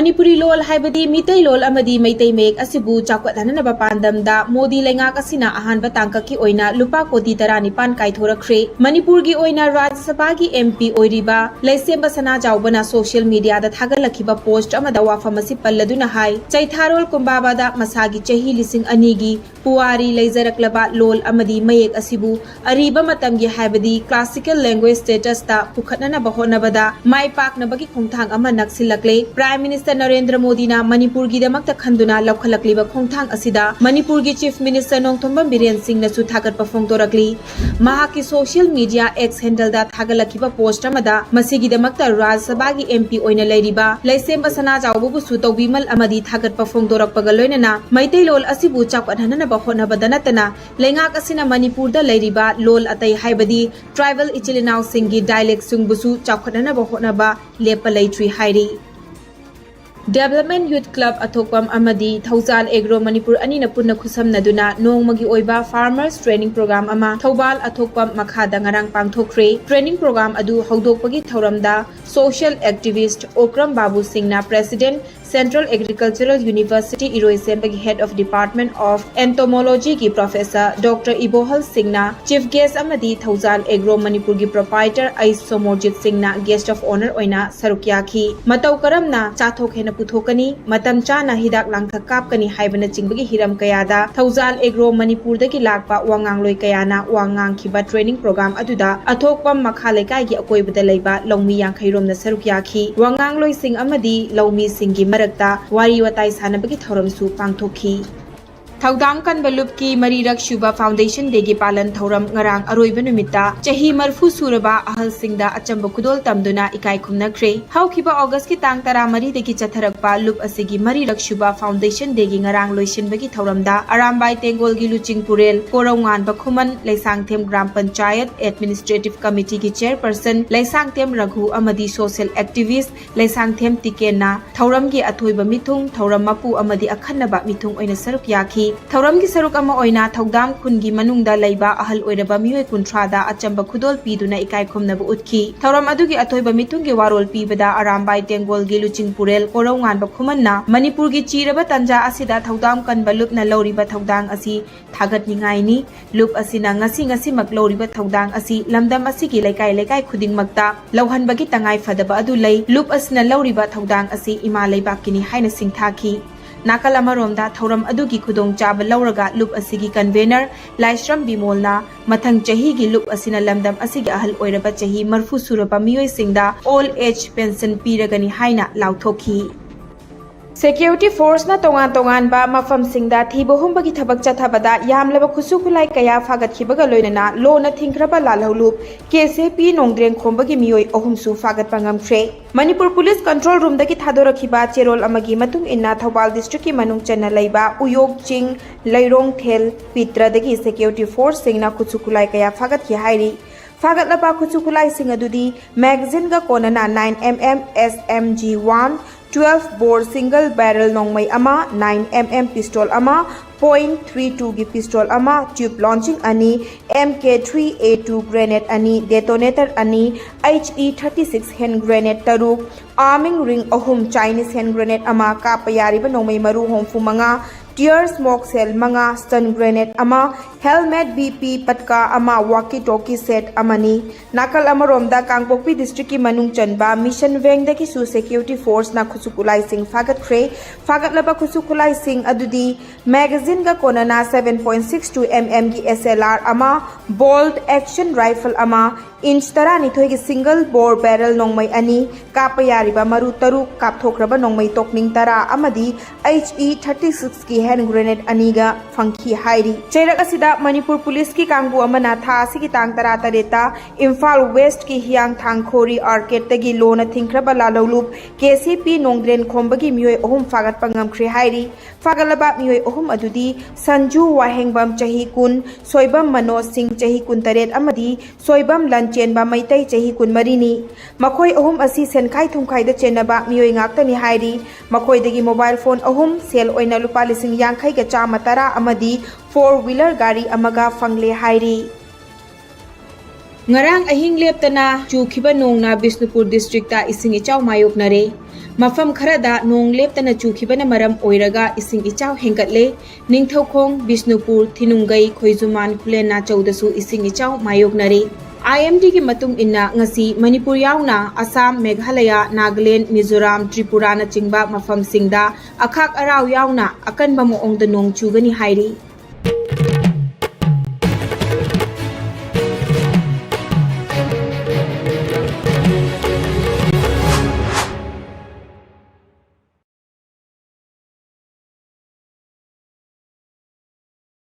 Manipuri lol haibadi mitai lol amadi maitai mek asibu chakwathanaba pandamda Modi lengak asina ahanba tangkaki oina lupa koti taranipan kaithorakre Manipur gi oina Rajya Sabha gi MP oiriba Laisemba Sana Jaubana social media da thagalakiba post amada wafamasi palladuna hai Chaitharol kumbabada masagi chahi lising anigi puari leizaraklaba lol amadi mayek asibu ariba matamgi haibadi classical language status ta pukhatnana bahonabada mai paknabagi khongthang ama naksilakle Prime Minister Narendra Modi na Manipur gi damakta khanduna laukhalakliba khongthang asida Manipur gi Chief Minister Nongthombam Biren Singh na su thagat pafong torakli mahaki social media X handle da thagalakiba post amada masigi damakta Rajya Sabha gi MP oina leiriba Laisemba Sana Jaubu bu su tawbimal amadi thagat pafong torakpaga loinana maitai lol asibu chakwanhana ba honabada natana lengak asina Manipur da leiriba lol atai haibadi tribal ichilinau singi dialect sung busu chakwanhana ba honaba lepa leitri hairi Development Youth Club Athokpam Amadi Thousal Agro Manipur Anina Punna Khusam Naduna Nongmagi Oiba Farmers Training Program Ama Thobal Athokpam Makhada Ngarang Pangthokre Training Program Adu Haudokpagi Thauramda Social Activist Okram Babu Singhna President Central Agricultural University Iroisembagi Head of Department of Entomology ki Professor Dr. Ibohal Singhna Chief Guest Amadi Thousal Agro Manipur gi Proprietor ISCOM Singhna Guest of Honor Oina Sarukyaki Matau Karamna Chathok Hena Puthokani Matam Chana Hidak Langtha Kapkani Haibana Chingbagi Hiram Kayada Thousal Agro Manipur dagi lakpa Wangangloi Kayana Wangang Kiba Training Program aduda Athokpam Makhalaikai gi Akoibada Leiba Longmi Yankhairom na Sarukyaki Wangangloi Singh Amadi Longmi Singh gi Marakta wari watai sanabagi thoramsu pangthokhi Thaudam kan balup ki marirak shuba foundation degi palan thoram ngarang aroiba numita chahi marfu suraba ahal singda achamba kudol tamduna ikai khumnakre haukiba august ki tang tara mari degi chatharakpa lup asigi marirak shuba foundation degi ngarang loisinbagi thoramda arambai tengol gi luching purel korawngan bakhuman leisangthem gram panchayat administrative committee ki chairperson leisangthem raghu amadi social activist leisangthem tikena thoram gi athoiba mithung thoram mapu amadi akhanaba mithung oina saruk yaki Thauram gi saruk ama oina Thaudam khungi manungda leiba ahal oiraba mioi kuntrada achamba khudol piduna ikai khomnabu utki Thauram adugi athoiba mitungi warol pibada arambai tengol gi luching purel korawngan ba khumanna Manipur gi chiraba tanja asida Thaudam kan balup na loriba Thaudang asi thagat ningai ni lup asina ngasi mak loriba Thaudang asi lamdam asigi laikai khuding makta lauhan bagi tangai fadaba adu lei lup asina loriba Thaudang asi ima leibakini haina singthaki Nakal amaromda thoram adugi khudong chaba lauraga lup asigi convener Laishram Bimolna mathang chahi gi lup asina lamdam asigi ahal oiraba chahi marfu suraba miyoi singda all age pension piragani haina lauthokhi Security Force na tongan ba mafam singda thibohum bagi thabak chathabada yamlaba khusu khulai kaya fagat khibaga loinana lo na thingkraba lalholup KCP nongdreng khombagi miyoi ahumsu fagat pangam khre Manipur Police Control Room dagi thadorakhiba cherol amagi matung inna Thobal District ki manung chana laiba Uyog Ching Lairong Thel Pitra dagi Security Force singna khusu khulai kaya fagat ki hairi Fagat laba khusu khulai sing adudi magazine ga konana 9mm SMG1 12 bore single barrel nongmai ama 9mm pistol ama .32 gi pistol ama tube launching ani MK3A2 grenade ani detonator ani HE36 hand grenade taruk arming ring ahum Chinese hand grenade ama kapayari ba nongmai maru homfu manga tear smoke cell manga stun grenade ama helmet BP patka ama walkie talkie set amani nakal amaromda Kangpokpi district ki manung chanba mission weng daki su security force na khusukulai sing fagat khre fagat laba khusukulai sing adudi magazine ga konana 7.62 mm gi SLR ama bolt action rifle ama inch tarani thoi gi single bore barrel nongmai ani kapayari ba maru taru kapthokraba nongmai tokning tara amadi HE36 ki hand grenade aniga fangki hairi chairak asida Manipur Police ki kangbu amana tha asigi tang tara tareta Imphal West ki hiang thangkhori arcade tagi lona thingkraba lalolup KCP nongdren khombagi miyoi ahum fagat pangam khre hairi fagalaba miyoi ahum adudi Sanju Wahengbam chahi kun Soibam Manoj Singh chahi kun taret amadi Soibam Lanchen ba maitai chahi kun marini makhoi ahum asi senkhai thumkhai da chenaba miyoi ngaktani hairi makhoi dagi mobile phone ahum sel oina lupa lising yankhai ga chama tara amadi 4-wheeler gari amaga fangle hairi Ngarang ahing leptana chukhiba nongna Bisnupur districta ising ichaw mayoknare. Mafam kharada nong leptana chukhibana maram oiraga ising ichaw hengatle. Ningthaukhong Bisnupur Thinungai Khoizuman Khulena chaudasu ising ichaw mayoknare. IMD ki matung inna ngasi Manipur yauna Assam, Meghalaya, Nagaland, Mizoram, Tripura na chingba mafam singda akhak araw yauna akan ba moong da nong chugani hairi.